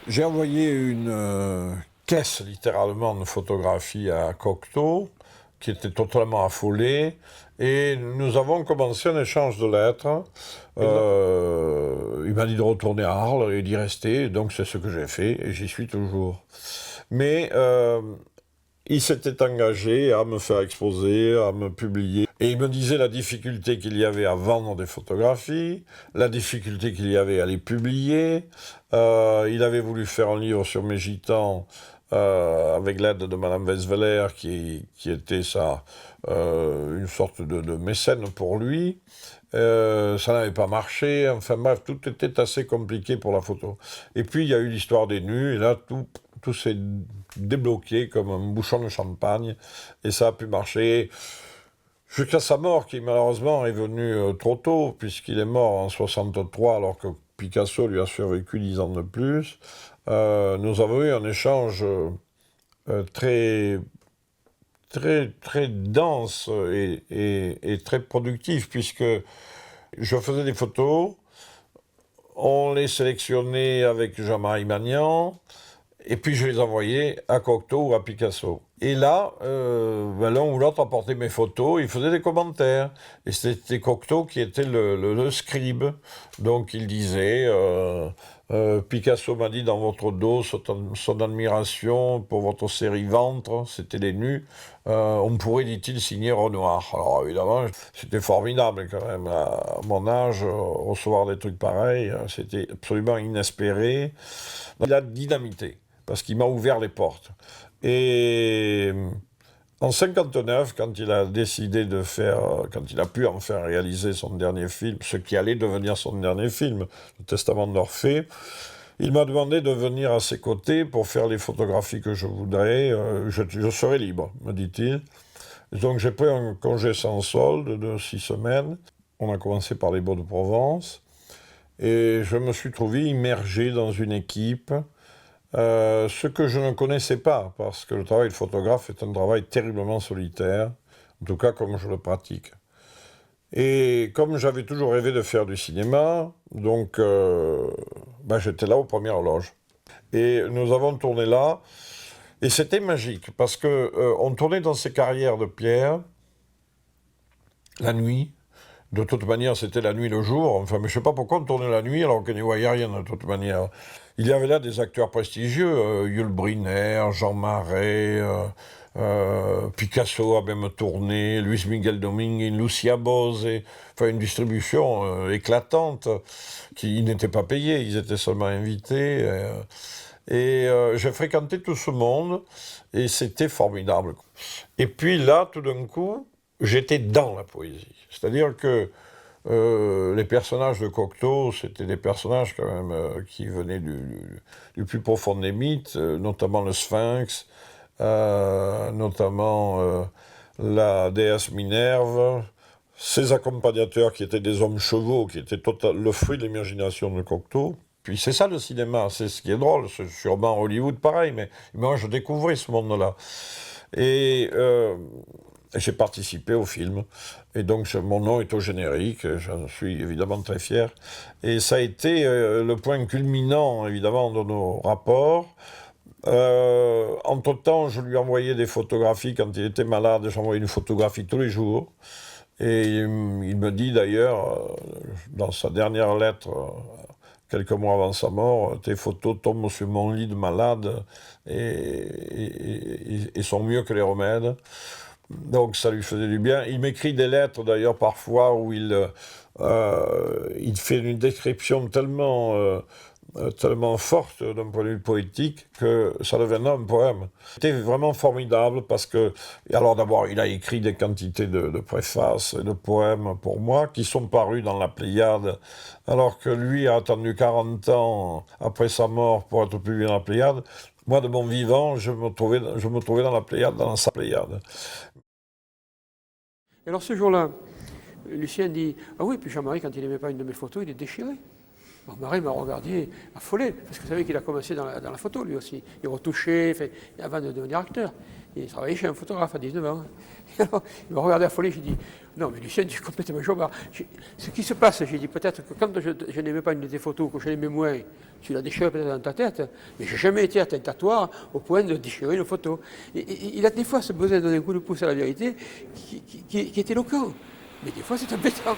J'ai envoyé une caisse littéralement de photographies à Cocteau, qui était totalement affolé, et nous avons commencé un échange de lettres. Il m'a dit de retourner à Arles et d'y rester, donc c'est ce que j'ai fait, et j'y suis toujours. Mais il s'était engagé à me faire exposer, à me publier. Et il me disait la difficulté qu'il y avait à vendre des photographies, la difficulté qu'il y avait à les publier. Il avait voulu faire un livre sur mes gitans avec l'aide de Madame Weisweller, qui était une sorte de mécène pour lui. Ça n'avait pas marché, enfin bref, tout était assez compliqué pour la photo. Et puis il y a eu l'histoire des nus, et là tout s'est débloqué comme un bouchon de champagne, et ça a pu marcher jusqu'à sa mort, qui malheureusement est venue trop tôt, puisqu'il est mort en 63, alors que Picasso lui a survécu 10 ans de plus. Nous avons eu un échange très très dense et très productif, puisque je faisais des photos, on les sélectionnait avec Jean-Marie Magnan, et puis je les envoyais à Cocteau ou à Picasso. Et là, l'un ou l'autre apportait mes photos, il faisait des commentaires. Et c'était Cocteau qui était le scribe. Donc il disait, Picasso m'a dit dans votre dos son admiration pour votre série Ventre, c'était les nus. On pourrait, dit-il, signer Renoir. Alors évidemment, c'était formidable quand même. À mon âge, recevoir des trucs pareils, c'était absolument inespéré. Il a dynamité, parce qu'il m'a ouvert les portes. Et en 59, quand il a décidé de faire, quand il a pu enfin réaliser son dernier film, ce qui allait devenir son dernier film, Le Testament d'Orphée, il m'a demandé de venir à ses côtés pour faire les photographies que je voudrais. Je serai libre, me dit-il. Donc j'ai pris un congé sans solde de 6 semaines. On a commencé par les Baux-de-Provence. Et je me suis trouvé immergé dans une équipe, ce que je ne connaissais pas, parce que le travail de photographe est un travail terriblement solitaire, en tout cas comme je le pratique. Et comme j'avais toujours rêvé de faire du cinéma, donc j'étais là aux premières loges. Et nous avons tourné là, et c'était magique, parce que on tournait dans ces carrières de pierre, la nuit. De toute manière, c'était la nuit le jour. Enfin, mais je ne sais pas pourquoi on tournait la nuit alors qu'on n'y voyait rien de toute manière. Il y avait là des acteurs prestigieux, Yul Brynner, Jean Marais, Picasso a même tourné, Luis Miguel Dominguez, Lucia Bose, enfin une distribution éclatante, qui n'était pas payée, ils étaient seulement invités. J'ai fréquenté tout ce monde et c'était formidable. Et puis là, tout d'un coup, j'étais dans la poésie. C'est-à-dire que les personnages de Cocteau, c'était des personnages quand même qui venaient du plus profond des mythes, notamment le Sphinx, notamment la déesse Minerve, ses accompagnateurs qui étaient des hommes chevaux, qui étaient le fruit de l'imagination de Cocteau. Puis c'est ça le cinéma, c'est ce qui est drôle, c'est sûrement Hollywood pareil, mais moi je découvrais ce monde-là. Et j'ai participé au film. Et donc mon nom est au générique, j'en suis évidemment très fier. Et ça a été le point culminant évidemment de nos rapports. Entre-temps, je lui envoyais des photographies quand il était malade, j'envoyais une photographie tous les jours. Et il me dit d'ailleurs, dans sa dernière lettre, quelques mois avant sa mort, tes photos tombent sur mon lit de malade et sont mieux que les remèdes. Donc ça lui faisait du bien. Il m'écrit des lettres d'ailleurs parfois où il fait une description tellement forte d'un point de vue poétique que ça devenait un poème. C'était vraiment formidable parce que, alors d'abord, il a écrit des quantités de préfaces et de poèmes pour moi qui sont parus dans la Pléiade, alors que lui a attendu 40 ans après sa mort pour être publié dans la Pléiade. Moi, de mon vivant, je me trouvais dans la Pléiade, dans sa Pléiade. Et alors ce jour-là, Lucien dit « Ah oui, puis Jean-Marie, quand il n'aimait pas une de mes photos, il est déchiré. » Bon, Marie m'a regardé affolé, parce que vous savez qu'il a commencé dans la photo lui aussi. Il retouchait avant de devenir acteur. Il travaillait chez un photographe à 19 ans. Et alors, il m'a regardé affolé, j'ai dit, non mais Lucien, tu es complètement chômeur. Ce qui se passe, j'ai dit, peut-être que quand je n'aimais pas une de tes photos, que je l'aimais moins, tu la déchirais peut-être dans ta tête, mais j'ai jamais été attentatoire au point de déchirer une photo. Et il a des fois ce besoin de donner un coup de pouce à la vérité qui est éloquent. Mais des fois c'est embêtant.